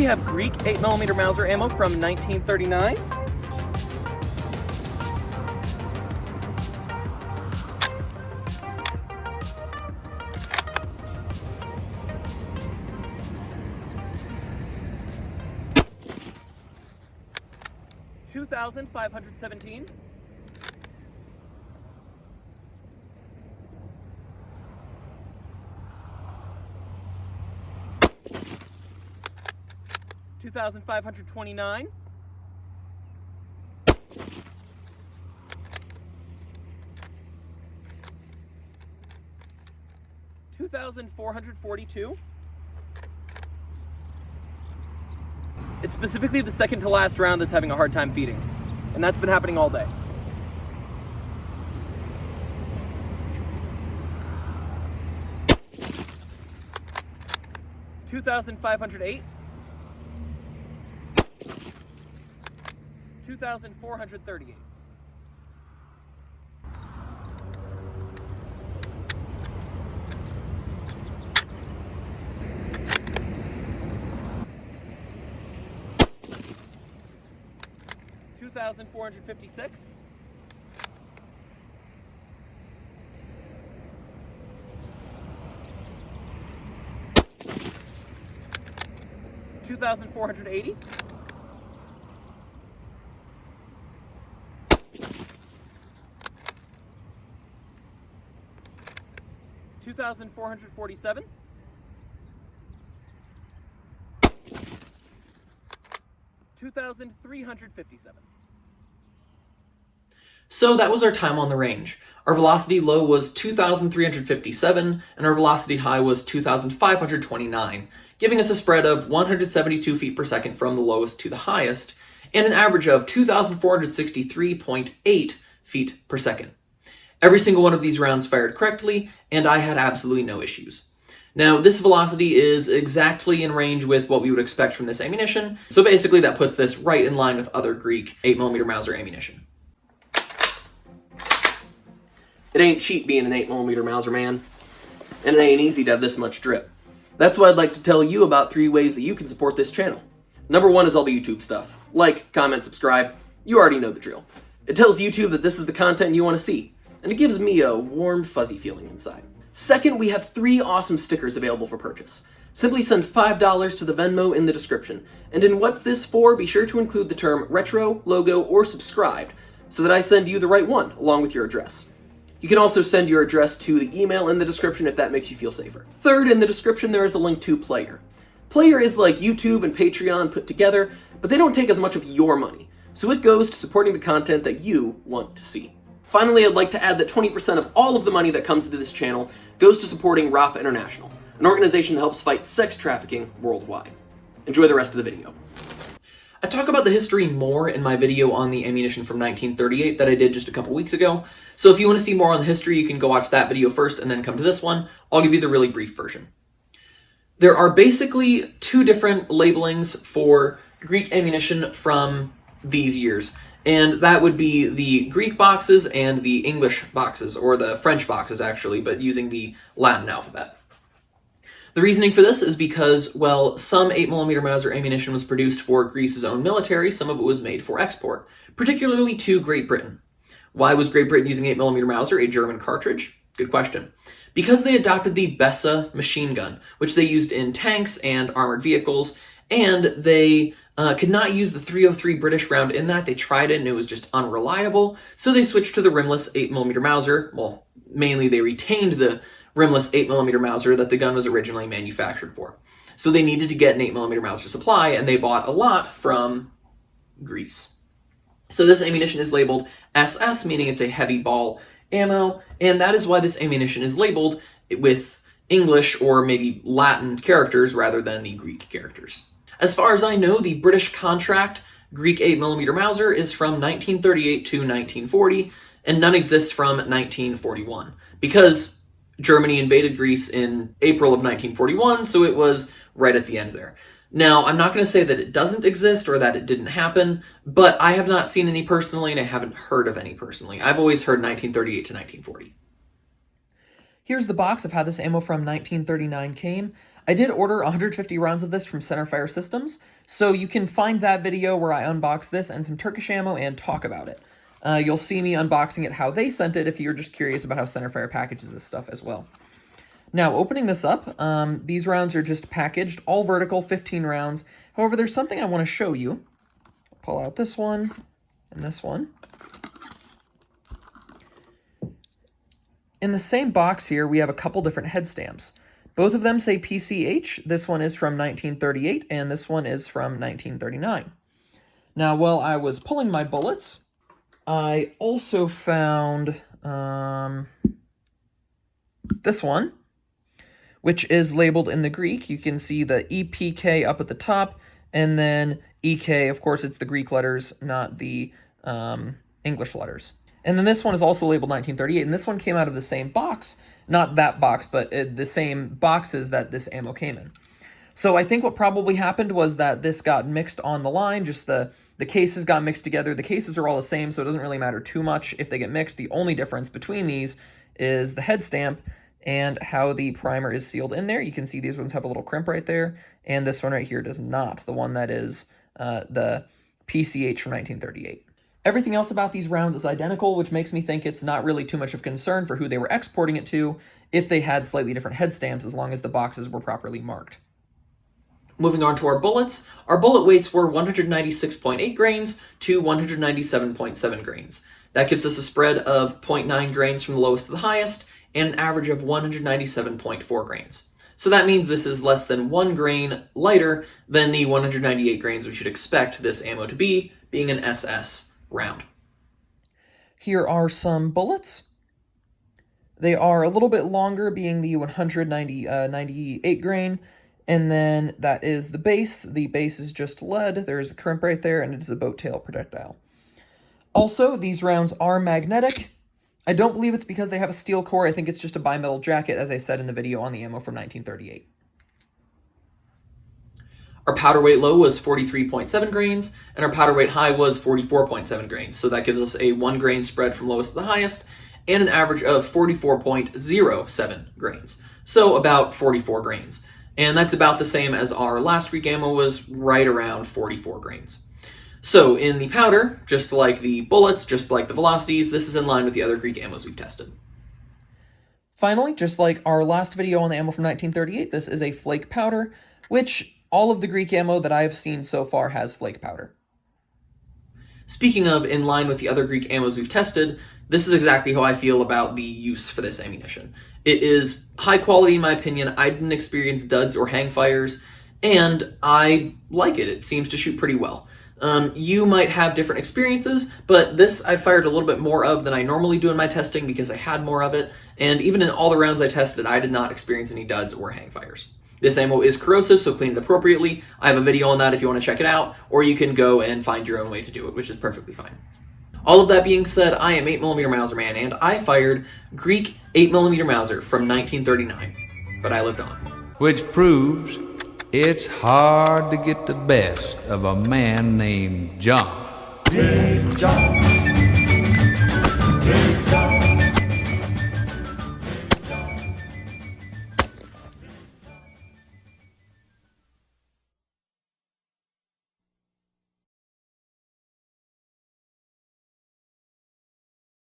have Greek 8mm Mauser ammo from 1939. $2,517. $2,529. $2,442. It's specifically the second to last round that's having a hard time feeding, and that's been happening all day. $2,508. $2,438. $2,456. $2,480. $2,447. $2,357. So that was our time on the range. Our velocity low was 2,357, and our velocity high was 2,529, giving us a spread of 172 feet per second from the lowest to the highest, and an average of 2,463.8 feet per second. Every single one of these rounds fired correctly, and I had absolutely no issues. Now, this velocity is exactly in range with what we would expect from this ammunition, so basically that puts this right in line with other Greek 8mm Mauser ammunition. It ain't cheap being an 8mm Mauser, man. And it ain't easy to have this much drip. That's why I'd like to tell you about 3 ways that you can support this channel. Number 1 is all the YouTube stuff. Like, comment, subscribe. You already know the drill. It tells YouTube that this is the content you want to see, and it gives me a warm, fuzzy feeling inside. Second, we have 3 awesome stickers available for purchase. Simply send $5 to the Venmo in the description, and in What's This For, be sure to include the term retro, logo, or subscribed, so that I send you the right one, along with your address. You can also send your address to the email in the description if that makes you feel safer. Third, in the description there is a link to Player. Player is like YouTube and Patreon put together, but they don't take as much of your money, so it goes to supporting the content that you want to see. Finally, I'd like to add that 20% of all of the money that comes into this channel goes to supporting Rafa International, an organization that helps fight sex trafficking worldwide. Enjoy the rest of the video. I talk about the history more in my video on the ammunition from 1938 that I did just a couple weeks ago, so if you want to see more on the history, you can go watch that video first and then come to this one. I'll give you the really brief version. There are basically 2 different labelings for Greek ammunition from these years, and that would be the Greek boxes and the English boxes, or the French boxes actually, but using the Latin alphabet. The reasoning for this is because, well, some 8mm Mauser ammunition was produced for Greece's own military, some of it was made for export, particularly to Great Britain. Why was Great Britain using 8mm Mauser, a German cartridge? Good question. Because they adopted the Bessa machine gun, which they used in tanks and armored vehicles, and they could not use the .303 British round in that. They tried it and it was just unreliable, so they switched to the rimless 8mm Mauser. Well, mainly they retained the rimless 8mm Mauser that the gun was originally manufactured for. So they needed to get an 8mm Mauser supply, and they bought a lot from Greece. So this ammunition is labeled SS, meaning it's a heavy ball ammo, and that is why this ammunition is labeled with English or maybe Latin characters rather than the Greek characters. As far as I know, the British contract Greek 8mm Mauser is from 1938 to 1940, and none exists from 1941, because Germany invaded Greece in April of 1941, so it was right at the end there. Now, I'm not going to say that it doesn't exist or that it didn't happen, but I have not seen any personally, and I haven't heard of any personally. I've always heard 1938 to 1940. Here's the box of how this ammo from 1939 came. I did order 150 rounds of this from Centerfire Systems, so you can find that video where I unbox this and some Turkish ammo and talk about it. You'll see me unboxing it how they sent it if you're just curious about how Centerfire packages this stuff as well. Now, opening this up, these rounds are just packaged, all vertical, 15 rounds. However, there's something I want to show you. I'll pull out this one and this one. In the same box here, we have a couple different head stamps. Both of them say PCH. This one is from 1938, and this one is from 1939. Now, while I was pulling my bullets, I also found this one, which is labeled in the Greek. You can see the EPK up at the top, and then EK, of course, it's the Greek letters, not the English letters. And then this one is also labeled 1938, and this one came out of the same box. Not that box, but the same boxes that this ammo came in. So I think what probably happened was that this got mixed on the line, just the cases got mixed together. The cases are all the same, so it doesn't really matter too much if they get mixed. The only difference between these is the head stamp and how the primer is sealed in there. You can see these ones have a little crimp right there, and this one right here does not, the one that is the PCH from 1938. Everything else about these rounds is identical, which makes me think it's not really too much of concern for who they were exporting it to if they had slightly different head stamps, as long as the boxes were properly marked. Moving on to our bullets, our bullet weights were 196.8 grains to 197.7 grains. That gives us a spread of 0.9 grains from the lowest to the highest, and an average of 197.4 grains. So that means this is less than 1 grain lighter than the 198 grains we should expect this ammo to be, being an SS round. Here are some bullets. They are a little bit longer, being the 198 grain, and then that is the base. The base is just lead. There's a crimp right there, and it is a boat tail projectile. Also, these rounds are magnetic. I don't believe it's because they have a steel core. I think it's just a bimetal jacket, as I said in the video on the ammo from 1938. Our powder weight low was 43.7 grains, and our powder weight high was 44.7 grains. So that gives us a 1 grain spread from lowest to the highest, and an average of 44.07 grains. So about 44 grains. And that's about the same as our last Greek ammo was right around 44 grains. So in the powder, just like the bullets, just like the velocities, this is in line with the other Greek ammos we've tested. Finally, just like our last video on the ammo from 1938, this is a flake powder, which all of the Greek ammo that I've seen so far has flake powder. Speaking of in line with the other Greek ammos we've tested, this is exactly how I feel about the use for this ammunition. It is high quality in my opinion. I didn't experience duds or hang fires, and I like it. It seems to shoot pretty well. You might have different experiences, but this I fired a little bit more of than I normally do in my testing because I had more of it, and even in all the rounds I tested, I did not experience any duds or hang fires. This ammo is corrosive, so clean it appropriately. I have a video on that if you want to check it out, or you can go and find your own way to do it, which is perfectly fine. All of that being said, I am 8mm Mauser Man, and I fired Greek 8mm Mauser from 1939, but I lived on. Which proves it's hard to get the best of a man named John. Big John. Big John.